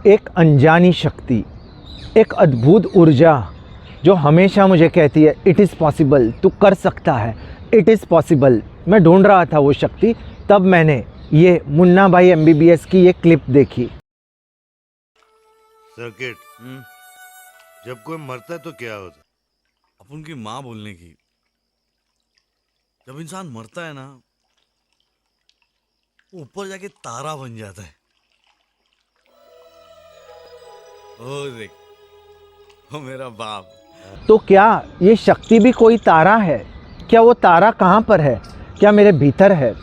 एक अनजानी शक्ति, एक अद्भुत ऊर्जा जो हमेशा मुझे कहती है इट इज़ पॉसिबल, तू कर सकता है, इट इज़ पॉसिबल। मैं ढूंढ रहा था वो शक्ति, तब मैंने ये मुन्ना भाई MBBS की ये क्लिप देखी। सर्किट, जब कोई मरता है तो क्या होता है? अपन की माँ बोलने की, जब इंसान मरता है ना, वो ऊपर जाके तारा बन जाता है। ओ देख, वो मेरा बाप। तो क्या ये शक्ति भी कोई तारा है? क्या वो तारा कहाँ पर है? क्या मेरे भीतर है?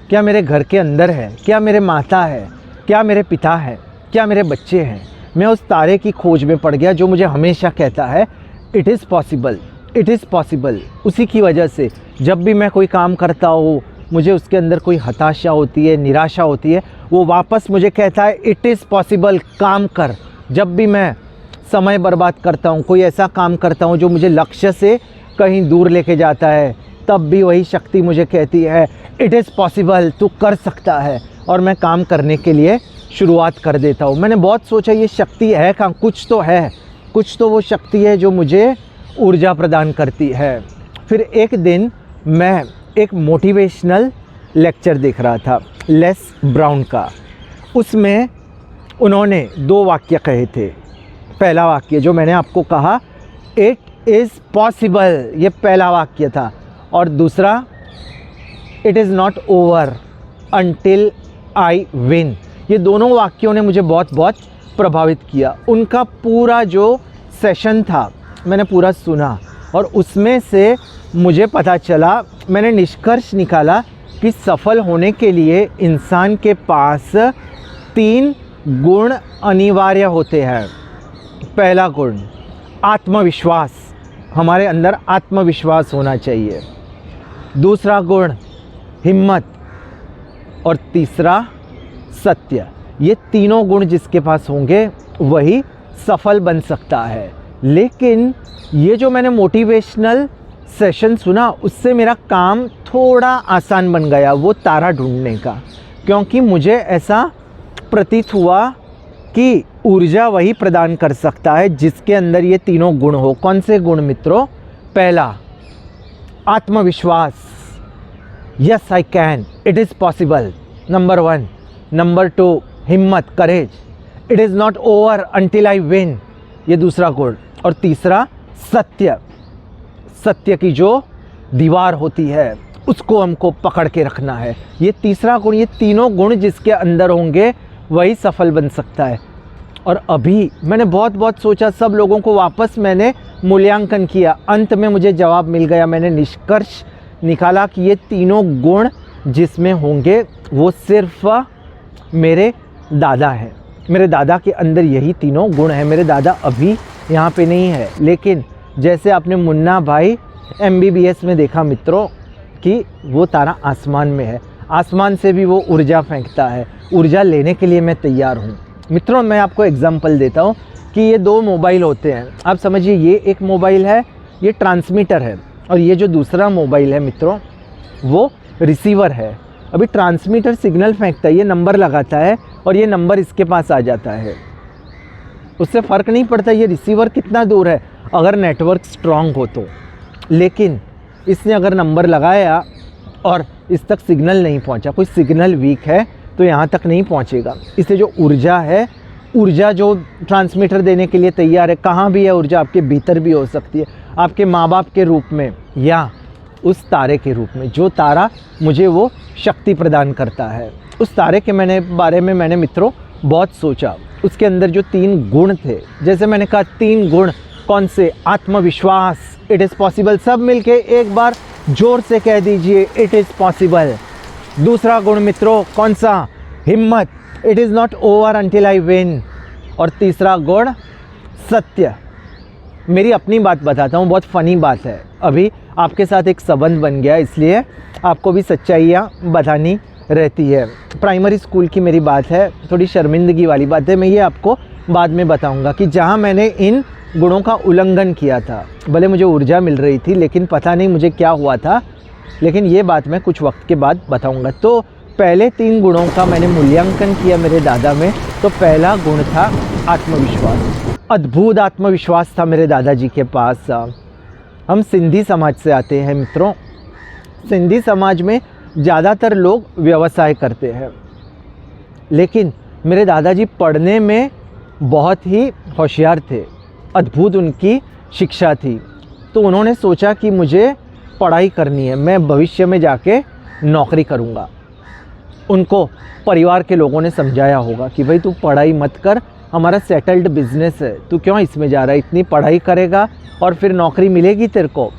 क्या मेरे घर के अंदर है? क्या मेरे माता है? क्या मेरे पिता है? क्या मेरे बच्चे हैं? मैं उस तारे की खोज में पड़ गया जो मुझे हमेशा कहता है it is possible, it is possible. उसी की वजह से जब भी मैं कोई काम करता हूँ, मुझे उसके अंदर कोई हताशा होती है, निराशा होती है, वो वापस मुझे कहता है इट इज़ पॉसिबल, काम कर। जब भी मैं समय बर्बाद करता हूँ, कोई ऐसा काम करता हूँ जो मुझे लक्ष्य से कहीं दूर लेके जाता है, तब भी वही शक्ति मुझे कहती है इट इज़ पॉसिबल, तू कर सकता है। और मैं काम करने के लिए शुरुआत कर देता हूँ। मैंने बहुत सोचा ये शक्ति है कहाँ, कुछ तो है, कुछ तो वो शक्ति है जो मुझे ऊर्जा प्रदान करती है। फिर एक दिन मैं एक मोटिवेशनल लेक्चर देख रहा था लेस ब्राउन का। उसमें उन्होंने 2 वाक्य कहे थे। पहला वाक्य जो मैंने आपको कहा इट इज़ पॉसिबल, ये पहला वाक्य था। और दूसरा it is not over until I win. ये दोनों वाक्यों ने मुझे बहुत बहुत प्रभावित किया। उनका पूरा जो सेशन था मैंने पूरा सुना और उसमें से मुझे पता चला, मैंने निष्कर्ष निकाला कि सफल होने के लिए इंसान के पास 3 गुण अनिवार्य होते हैं। पहला गुण आत्मविश्वास, हमारे अंदर आत्मविश्वास होना चाहिए। दूसरा गुण हिम्मत और तीसरा सत्य। ये तीनों गुण जिसके पास होंगे वही सफल बन सकता है। लेकिन ये जो मैंने मोटिवेशनल सेशन सुना उससे मेरा काम थोड़ा आसान बन गया, वो तारा ढूंढने का। क्योंकि मुझे ऐसा प्रतीत हुआ कि ऊर्जा वही प्रदान कर सकता है जिसके अंदर ये तीनों गुण हो। कौन से गुण मित्रों? पहला आत्मविश्वास, yes I can, it is possible, number 1। Number 2 हिम्मत, courage, it is not over until I win, ये दूसरा गुण। और तीसरा सत्य, सत्य की जो दीवार होती है उसको हमको पकड़ के रखना है, ये तीसरा गुण। ये तीनों गुण जिसके अंदर होंगे वही सफल बन सकता है। और अभी मैंने बहुत सोचा, सब लोगों को वापस मैंने मूल्यांकन किया, अंत में मुझे जवाब मिल गया। मैंने निष्कर्ष निकाला कि ये तीनों गुण जिसमें होंगे वो सिर्फ मेरे दादा हैं। मेरे दादा के अंदर यही तीनों गुण हैं। मेरे दादा अभी यहाँ पे नहीं है, लेकिन जैसे आपने मुन्ना भाई MBBS में देखा मित्रों कि वो तारा आसमान में है, आसमान से भी वो ऊर्जा फेंकता है। ऊर्जा लेने के लिए मैं तैयार हूँ। मित्रों मैं आपको एग्जांपल देता हूँ कि ये 2 मोबाइल होते हैं। आप समझिए ये एक मोबाइल है, ये ट्रांसमीटर है, और ये जो दूसरा मोबाइल है मित्रों वो रिसीवर है। अभी ट्रांसमीटर सिग्नल फेंकता है, ये नंबर लगाता है और ये नंबर इसके पास आ जाता है। उससे फ़र्क नहीं पड़ता ये रिसीवर कितना दूर है अगर नेटवर्क स्ट्रांग हो तो। लेकिन इसने अगर नंबर लगाया और इस तक सिग्नल नहीं पहुंचा, कोई सिग्नल वीक है तो यहाँ तक नहीं पहुँचेगा। इससे जो ऊर्जा है, ऊर्जा जो ट्रांसमीटर देने के लिए तैयार है, कहाँ भी है ऊर्जा, आपके भीतर भी हो सकती है, आपके माँ बाप के रूप में या उस तारे के रूप में, जो तारा मुझे वो शक्ति प्रदान करता है। उस तारे के बारे में मैंने मित्रों बहुत सोचा। उसके अंदर जो 3 गुण थे, जैसे मैंने कहा 3 गुण कौन से? आत्मविश्वास, इट इज़ पॉसिबल, सब मिलके एक बार जोर से कह दीजिए इट इज़ पॉसिबल। दूसरा गुण मित्रों कौन सा? हिम्मत, it is not over until I win. और तीसरा गुण सत्य। मेरी अपनी बात बताता हूँ, बहुत फ़नी बात है। अभी आपके साथ एक संबंध बन गया, इसलिए आपको भी सच्चाइयाँ बतानी रहती है। प्राइमरी स्कूल की मेरी बात है, थोड़ी शर्मिंदगी वाली बात है। मैं ये आपको बाद में बताऊंगा कि जहाँ मैंने इन गुणों का उल्लंघन किया था, भले मुझे ऊर्जा मिल रही थी लेकिन पता नहीं मुझे क्या हुआ था, लेकिन ये बात मैं कुछ वक्त के बाद बताऊंगा। तो पहले 3 गुणों का मैंने मूल्यांकन किया मेरे दादा में, तो पहला गुण था आत्मविश्वास। अद्भुत आत्मविश्वास था मेरे दादाजी के पास। हम सिंधी समाज से आते हैं मित्रों। सिंधी समाज में ज़्यादातर लोग व्यवसाय करते हैं, लेकिन मेरे दादाजी पढ़ने में बहुत ही होशियार थे। अद्भुत उनकी शिक्षा थी। तो उन्होंने सोचा कि मुझे पढ़ाई करनी है, मैं भविष्य में जाके नौकरी करूँगा। उनको परिवार के लोगों ने समझाया होगा कि भाई तू पढ़ाई मत कर, हमारा सेटल्ड बिजनेस है, तू क्यों इसमें जा रहा है, इतनी पढ़ाई करेगा और फिर नौकरी मिलेगी तेरे को।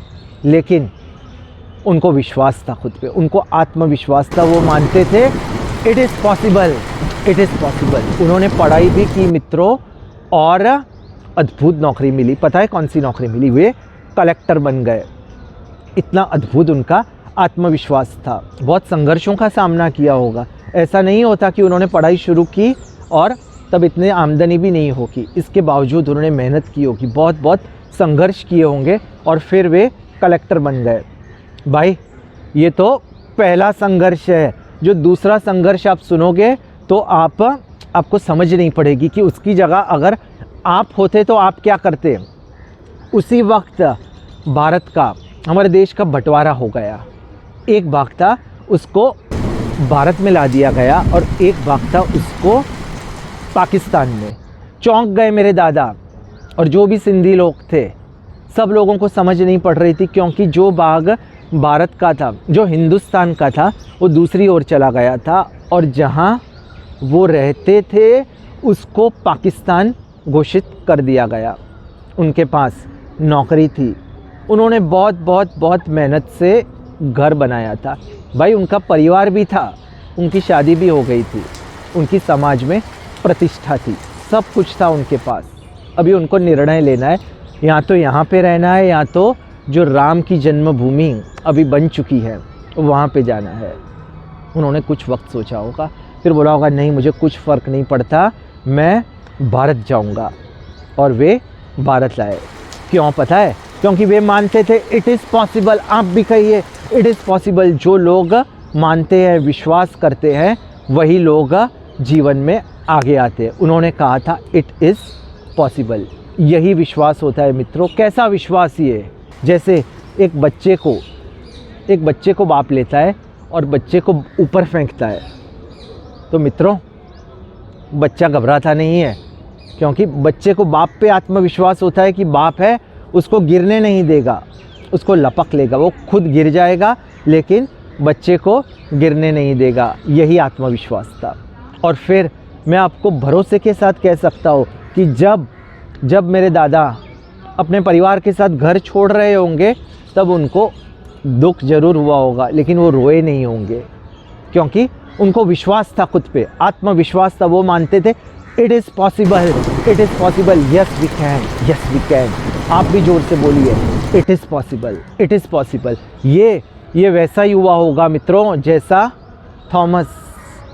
लेकिन उनको विश्वास था खुद पे, उनको आत्मविश्वास था। वो मानते थे it is possible, it is possible. उन्होंने पढ़ाई भी की मित्रों और अद्भुत नौकरी मिली। पता है कौन सी नौकरी मिली? वे कलेक्टर बन गए। इतना अद्भुत उनका आत्मविश्वास था। बहुत संघर्षों का सामना किया होगा। ऐसा नहीं होता कि उन्होंने पढ़ाई शुरू की और तब इतने आमदनी भी नहीं होगी। इसके बावजूद उन्होंने मेहनत की होगी, बहुत बहुत संघर्ष किए होंगे और फिर वे कलेक्टर बन गए। भाई ये तो पहला संघर्ष है। जो दूसरा संघर्ष आप सुनोगे तो आपको समझ नहीं पड़ेगी कि उसकी जगह अगर आप होते तो आप क्या करते। उसी वक्त भारत का, हमारे देश का बंटवारा हो गया। एक भाग था उसको भारत में ला दिया गया और एक भाग था उसको पाकिस्तान में। चौंक गए मेरे दादा और जो भी सिंधी लोग थे, सब लोगों को समझ नहीं पड़ रही थी, क्योंकि जो भाग भारत का था, जो हिंदुस्तान का था, वो दूसरी ओर चला गया था और जहाँ वो रहते थे उसको पाकिस्तान घोषित कर दिया गया। उनके पास नौकरी थी, उन्होंने बहुत बहुत बहुत मेहनत से घर बनाया था। भाई उनका परिवार भी था, उनकी शादी भी हो गई थी, उनकी समाज में प्रतिष्ठा थी, सब कुछ था उनके पास। अभी उनको निर्णय लेना है, या तो यहाँ पे रहना है या तो जो राम की जन्मभूमि अभी बन चुकी है वहाँ पे जाना है। उन्होंने कुछ वक्त सोचा होगा, फिर बोला होगा नहीं मुझे कुछ फ़र्क नहीं पड़ता, मैं भारत जाऊँगा। और वे भारत लाए। क्यों पता है? क्योंकि वे मानते थे इट इज़ पॉसिबल। आप भी कहिए इट इज़ पॉसिबल। जो लोग मानते हैं, विश्वास करते हैं, वही लोग जीवन में आगे आते हैं। उन्होंने कहा था इट इज़ पॉसिबल। यही विश्वास होता है मित्रों। कैसा विश्वास ये? जैसे एक बच्चे को बाप लेता है और बच्चे को ऊपर फेंकता है, तो मित्रों बच्चा घबराता नहीं है, क्योंकि बच्चे को बाप पे आत्मविश्वास होता है कि बाप है, उसको गिरने नहीं देगा, उसको लपक लेगा। वो खुद गिर जाएगा लेकिन बच्चे को गिरने नहीं देगा। यही आत्मविश्वास था। और फिर मैं आपको भरोसे के साथ कह सकता हूँ कि जब मेरे दादा अपने परिवार के साथ घर छोड़ रहे होंगे तब उनको दुख ज़रूर हुआ होगा, लेकिन वो रोए नहीं होंगे, क्योंकि उनको विश्वास था खुद पे, आत्मविश्वास था। वो मानते थे it is possible, it is possible, yes we can, yes we can. आप भी जोर से बोलिए it is possible, it is possible. ये वैसा ही हुआ होगा मित्रों जैसा थॉमस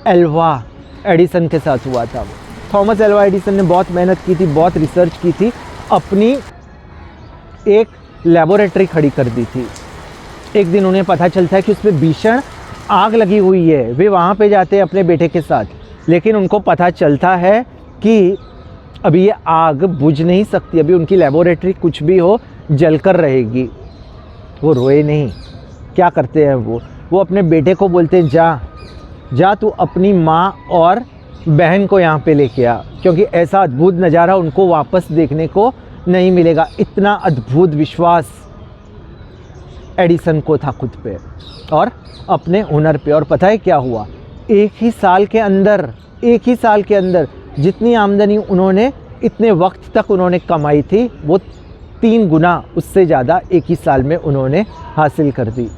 एल्वा एडिसन के साथ हुआ था। थॉमस एल्वा एडिसन ने बहुत मेहनत की थी, बहुत रिसर्च की थी, अपनी एक लेबोरेटरी खड़ी कर दी थी। एक दिन उन्हें पता चलता है कि उसमें भीषण आग लगी हुई है। वे वहाँ पे जाते हैं अपने बेटे के साथ, लेकिन उनको पता चलता है कि अभी ये आग बुझ नहीं सकती, अभी उनकी लेबोरेटरी कुछ भी हो जलकर रहेगी। वो रोए नहीं। क्या करते हैं वो अपने बेटे को बोलते हैं जा तू अपनी माँ और बहन को यहाँ पे लेके आ, क्योंकि ऐसा अद्भुत नज़ारा उनको वापस देखने को नहीं मिलेगा। इतना अद्भुत विश्वास एडिसन को था खुद पे और अपने हुनर पे। और पता है क्या हुआ? एक ही साल के अंदर जितनी आमदनी उन्होंने इतने वक्त तक उन्होंने कमाई थी, वो 3 गुना उससे ज़्यादा एक ही साल में उन्होंने हासिल कर दी।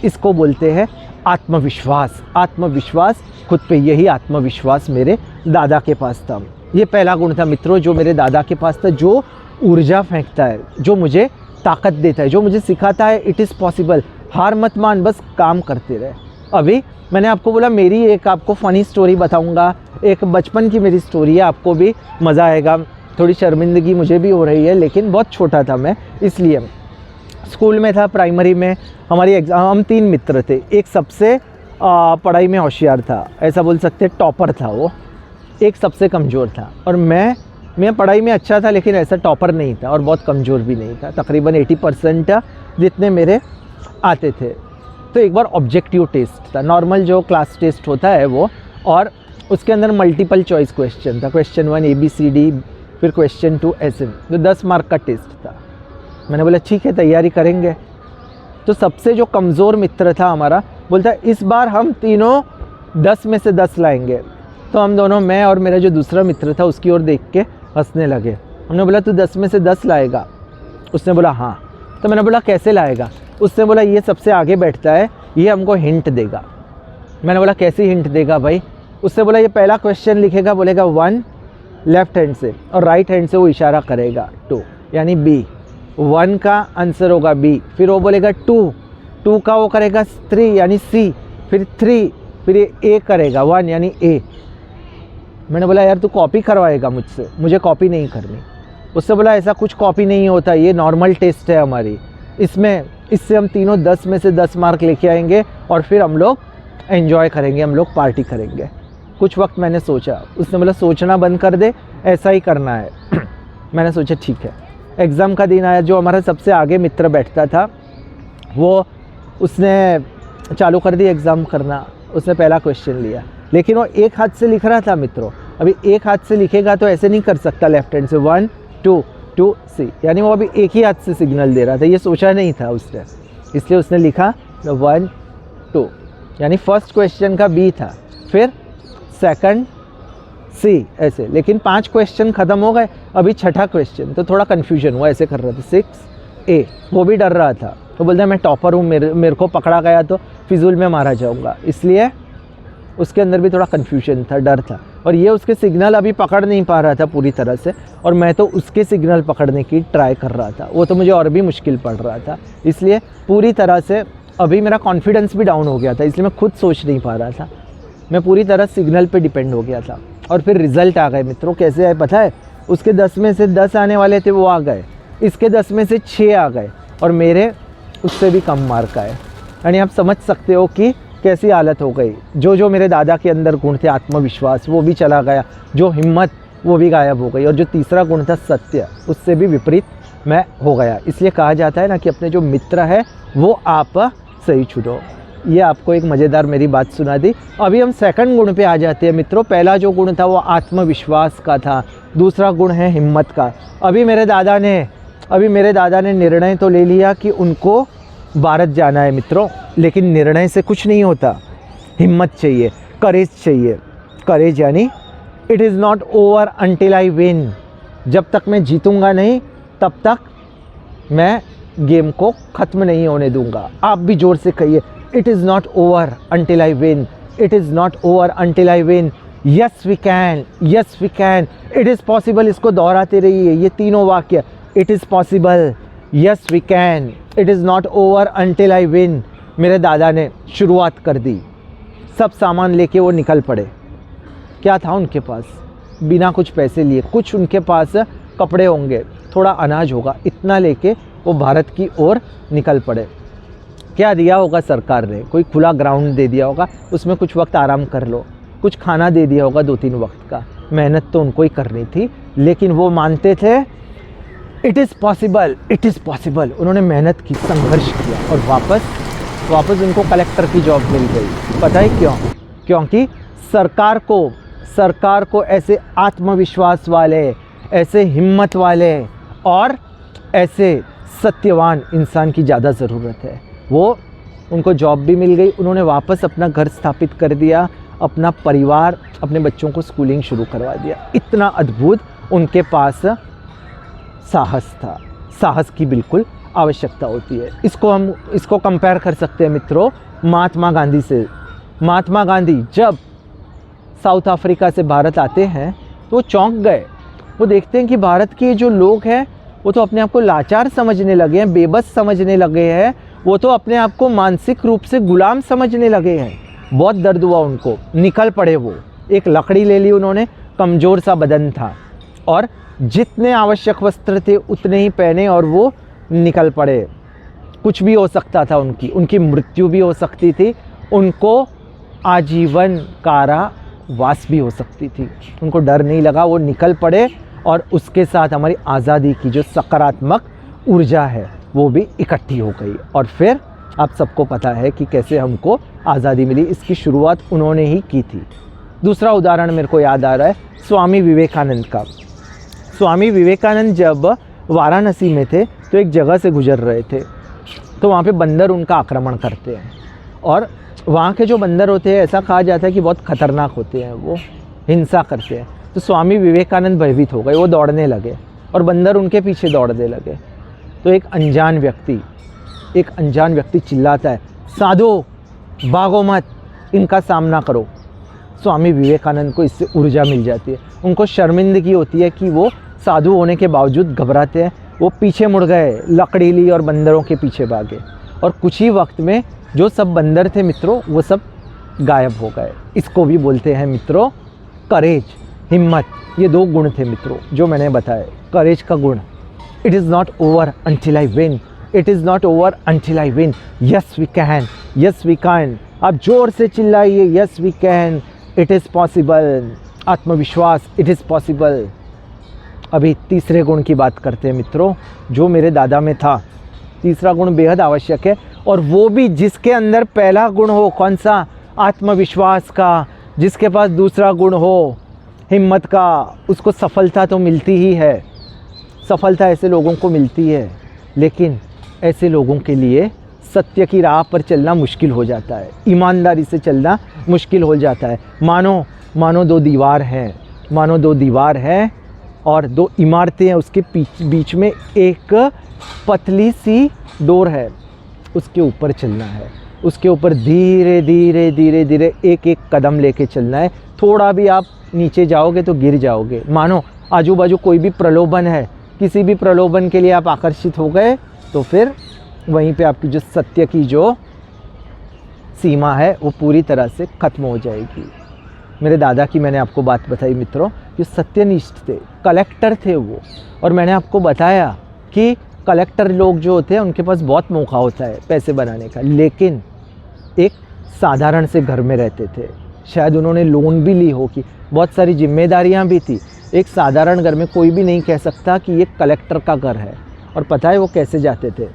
इसको बोलते हैं आत्मविश्वास। आत्मविश्वास खुद पे। यही आत्मविश्वास मेरे दादा के पास था। ये पहला गुण था मित्रों जो मेरे दादा के पास था, जो ऊर्जा फेंकता है, जो मुझे ताकत देता है, जो मुझे सिखाता है इट इज़ पॉसिबल। हार मत मान, बस काम करते रहे। अभी मैंने आपको बोला मेरी एक आपको फ़नी स्टोरी बताऊंगा, एक बचपन की मेरी स्टोरी है, आपको भी मज़ा आएगा। थोड़ी शर्मिंदगी मुझे भी हो रही है, लेकिन बहुत छोटा था मैं, इसलिए। स्कूल में था, प्राइमरी में हमारी एग्ज़ाम, हम 3 मित्र थे। एक सबसे पढ़ाई में होशियार था, ऐसा बोल सकते, टॉपर था वो, एक सबसे कमज़ोर था। और मैं पढ़ाई में अच्छा था लेकिन ऐसा टॉपर नहीं था और बहुत कमज़ोर भी नहीं था, तकरीबन 80% जितने मेरे आते थे। तो एक बार ऑब्जेक्टिव टेस्ट था, नॉर्मल जो क्लास टेस्ट होता है वो, और उसके अंदर मल्टीपल चॉइस क्वेश्चन था, क्वेश्चन 1 ABCD, फिर क्वेश्चन 2 ऐसे, तो 10 मार्क का टेस्ट था। मैंने बोला ठीक है, तैयारी करेंगे। तो सबसे जो कमज़ोर मित्र था हमारा बोलता इस बार हम तीनों 10 में से 10 लाएंगे। तो हम दोनों, मैं और मेरा जो दूसरा मित्र था, उसकी ओर देख के हंसने लगे। हमने बोला तू 10 में से 10 लाएगा? उसने बोला हाँ। तो मैंने बोला कैसे लाएगा? उसने बोला ये सबसे आगे बैठता है, ये हमको हिंट देगा। मैंने बोला कैसी हिंट देगा भाई? उसने बोला ये पहला क्वेश्चन लिखेगा, बोलेगा 1 लेफ्ट हैंड से और राइट हैंड से वो इशारा करेगा 2 यानी B, 1 का आंसर होगा B, फिर वो बोलेगा 2 का वो करेगा 3 यानी C, फिर 3, फिर ये A करेगा 1 यानी A। मैंने बोला यार तू कॉपी करवाएगा मुझसे? मुझे कॉपी नहीं करनी। उससे बोला ऐसा कुछ कॉपी नहीं होता, ये नॉर्मल टेस्ट है हमारी, इससे हम तीनों 10 में से 10 मार्क लेके आएंगे और फिर हम लोग एंजॉय करेंगे, हम लोग पार्टी करेंगे। कुछ वक्त मैंने सोचा, उसने बोला सोचना बंद कर दे, ऐसा ही करना है। मैंने सोचा ठीक है। एग्ज़ाम का दिन आया, जो हमारा सबसे आगे मित्र बैठता था वो, उसने चालू कर दी एग्ज़ाम करना। उसने पहला क्वेश्चन लिया, लेकिन वो एक हाथ से लिख रहा था मित्रों। अभी एक हाथ से लिखेगा तो ऐसे नहीं कर सकता लेफ्ट हैंड से 1 2 C, यानी वो अभी एक ही हाथ से सिग्नल दे रहा था, ये सोचा नहीं था उसने, इसलिए उसने लिखा 1 2 यानी फर्स्ट क्वेश्चन का B था, फिर सेकंड C ऐसे। लेकिन 5 क्वेश्चन ख़त्म हो गए, अभी छठा क्वेश्चन, तो थोड़ा कन्फ्यूजन हुआ, ऐसे कर रहा था 6 A। वो भी डर रहा था, तो बोलता है मैं टॉपर हूँ, मेरे को पकड़ा गया तो फिजूल में मारा जाऊँगा, इसलिए उसके अंदर भी थोड़ा कन्फ्यूजन था, डर था। और ये उसके सिग्नल अभी पकड़ नहीं पा रहा था पूरी तरह से, और मैं तो उसके सिग्नल पकड़ने की ट्राई कर रहा था, वो तो मुझे और भी मुश्किल पड़ रहा था। इसलिए पूरी तरह से अभी मेरा कॉन्फिडेंस भी डाउन हो गया था, इसलिए मैं खुद सोच नहीं पा रहा था, मैं पूरी तरह सिग्नल पे डिपेंड हो गया था। और फिर रिज़ल्ट आ गए मित्रों, कैसे आए पता है? उसके 10 में से 10 आने वाले थे, वो आ गए, इसके 10 में से 6 आ गए, और मेरे उससे भी कम मार्क आए। यानी आप समझ सकते हो कि कैसी हालत हो गई। जो मेरे दादा के अंदर गुण थे, आत्मविश्वास, वो भी चला गया, जो हिम्मत वो भी गायब हो गई, और जो तीसरा गुण था सत्य, उससे भी विपरीत मैं हो गया। इसलिए कहा जाता है ना कि अपने जो मित्र है वो आप सही चुनो। ये आपको एक मज़ेदार मेरी बात सुना दी। अभी हम सेकंड गुण पे आ जाते हैं मित्रों। पहला जो गुण था वो आत्मविश्वास का था, दूसरा गुण है हिम्मत का। अभी मेरे दादा ने निर्णय तो ले लिया कि उनको भारत जाना है मित्रों, लेकिन निर्णय से कुछ नहीं होता, हिम्मत चाहिए, करेज चाहिए। करेज यानी it is not over until I win, जब तक मैं जीतूंगा नहीं तब तक मैं गेम को ख़त्म नहीं होने दूंगा। आप भी ज़ोर से कहिए, it is not over until I win, it is not over until I win, yes we can, yes we can, it is possible. इसको दोहराते रहिए, ये तीनों वाक्य, it is possible, yes we can, it is not over until I win. मेरे दादा ने शुरुआत कर दी, सब सामान लेके वो निकल पड़े। क्या था उनके पास? बिना कुछ पैसे लिए, कुछ उनके पास कपड़े होंगे, थोड़ा अनाज होगा, इतना लेके वो भारत की ओर निकल पड़े। क्या दिया होगा सरकार ने? कोई खुला ग्राउंड दे दिया होगा, उसमें कुछ वक्त आराम कर लो, कुछ खाना दे दिया होगा 2-3 वक्त का। मेहनत तो उनको ही करनी थी, लेकिन वो मानते थे it is possible, it is possible. उन्होंने मेहनत की, संघर्ष किया, और वापस उनको कलेक्टर की जॉब मिल गई। पता है क्यों? क्योंकि सरकार को ऐसे आत्मविश्वास वाले, ऐसे हिम्मत वाले और ऐसे सत्यवान इंसान की ज़्यादा ज़रूरत है। उनको जॉब भी मिल गई, उन्होंने वापस अपना घर स्थापित कर दिया, अपना परिवार, अपने बच्चों को स्कूलिंग शुरू करवा दिया। इतना अद्भुत उनके पास साहस था। साहस की बिल्कुल आवश्यकता होती है। इसको कंपेयर कर सकते हैं मित्रों महात्मा गांधी से। महात्मा गांधी जब साउथ अफ्रीका से भारत आते हैं तो वो चौंक गए। वो देखते हैं कि भारत के जो लोग हैं वो तो अपने आप को लाचार समझने लगे हैं, बेबस समझने लगे हैं, वो तो अपने आप को मानसिक रूप से गुलाम समझने लगे हैं। बहुत दर्द हुआ उनको, निकल पड़े वो। एक लकड़ी ले ली उन्होंने, कमज़ोर सा बदन था और जितने आवश्यक वस्त्र थे उतने ही पहने और वो निकल पड़े। कुछ भी हो सकता था, उनकी मृत्यु भी हो सकती थी, उनको आजीवन कारावास भी हो सकती थी। उनको डर नहीं लगा, वो निकल पड़े और उसके साथ हमारी आज़ादी की जो सकारात्मक ऊर्जा है वो भी इकट्ठी हो गई। और फिर आप सबको पता है कि कैसे हमको आज़ादी मिली, इसकी शुरुआत उन्होंने ही की थी। दूसरा उदाहरण मेरे को याद आ रहा है स्वामी विवेकानंद का। स्वामी विवेकानंद जब वाराणसी में थे तो एक जगह से गुजर रहे थे, तो वहाँ पे बंदर उनका आक्रमण करते हैं। और वहाँ के जो बंदर होते हैं ऐसा कहा जाता है कि बहुत ख़तरनाक होते हैं, वो हिंसा करते हैं। तो स्वामी विवेकानंद भयभीत हो गए, वो दौड़ने लगे और बंदर उनके पीछे दौड़ने लगे। तो एक अनजान व्यक्ति चिल्लाता है, साधो भागो मत, इनका सामना करो। स्वामी विवेकानंद को इससे ऊर्जा मिल जाती है। उनको शर्मिंदगी होती है कि वो साधु होने के बावजूद घबराते हैं। वो पीछे मुड़ गए, लकड़ी ली और बंदरों के पीछे भागे और कुछ ही वक्त में जो सब बंदर थे मित्रों वो सब गायब हो गए। इसको भी बोलते हैं मित्रों करेज, हिम्मत। ये दो गुण थे मित्रों जो मैंने बताए। करेज का गुण, it is not over until I win, it is not over until I win, yes we can, yes we can. आप जोर से चिल्लाइए, yes we can, it is possible. आत्मविश्वास, इट इज़ पॉसिबल। अभी तीसरे गुण की बात करते हैं मित्रों, जो मेरे दादा में था। तीसरा गुण बेहद आवश्यक है, और वो भी जिसके अंदर पहला गुण हो, कौन सा? आत्मविश्वास का। जिसके पास दूसरा गुण हो, हिम्मत का, उसको सफलता तो मिलती ही है। सफलता ऐसे लोगों को मिलती है, लेकिन ऐसे लोगों के लिए सत्य की राह पर चलना मुश्किल हो जाता है, ईमानदारी से चलना मुश्किल हो जाता है। मानो दो दीवार हैं और दो इमारतें हैं, उसके बीच में एक पतली सी डोर है, उसके ऊपर चलना है। उसके ऊपर धीरे धीरे एक कदम लेके चलना है। थोड़ा भी आप नीचे जाओगे तो गिर जाओगे। मानो आजू बाजू कोई भी प्रलोभन है, किसी भी प्रलोभन के लिए आप आकर्षित हो गए तो फिर वहीं पे आपकी जो सत्य की जो सीमा है वो पूरी तरह से ख़त्म हो जाएगी। मेरे दादा की मैंने आपको बात बताई मित्रों, जो सत्यनिष्ठ थे, कलेक्टर थे वो। और मैंने आपको बताया कि कलेक्टर लोग जो होते हैं उनके पास बहुत मौका होता है पैसे बनाने का, लेकिन एक साधारण से घर में रहते थे। शायद उन्होंने लोन भी ली हो, कि बहुत सारी जिम्मेदारियां भी थी। एक साधारण घर में कोई भी नहीं कह सकता कि ये कलेक्टर का घर है। और पता है वो कैसे जाते थे?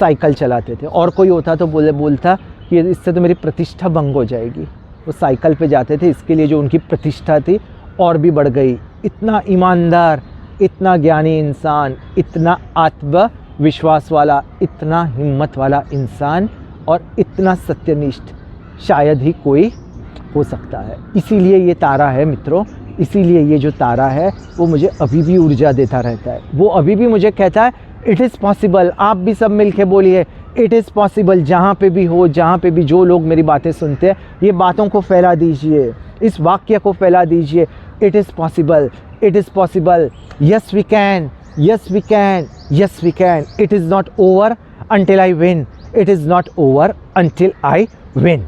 साइकिल चलाते थे। और कोई होता तो बोलता कि इससे तो मेरी प्रतिष्ठा भंग हो जाएगी। वो साइकिल पे जाते थे, इसके लिए जो उनकी प्रतिष्ठा थी और भी बढ़ गई। इतना ईमानदार, इतना ज्ञानी इंसान, इतना आत्मविश्वास वाला, इतना हिम्मत वाला इंसान और इतना सत्यनिष्ठ शायद ही कोई हो सकता है। इसीलिए ये तारा है मित्रों, इसीलिए ये जो तारा है वो मुझे अभी भी ऊर्जा देता रहता है। वो अभी भी मुझे कहता है इट इज़ पॉसिबल। आप भी सब मिलके बोलिए इट इज़ पॉसिबल। जहाँ पे भी हो, जहाँ पे भी जो लोग मेरी बातें सुनते हैं, ये बातों को फैला दीजिए, इस वाक्य को फैला दीजिए, it is possible, it is possible, yes we can, yes we can, yes we can. It is not over until I win, it is not over until I win.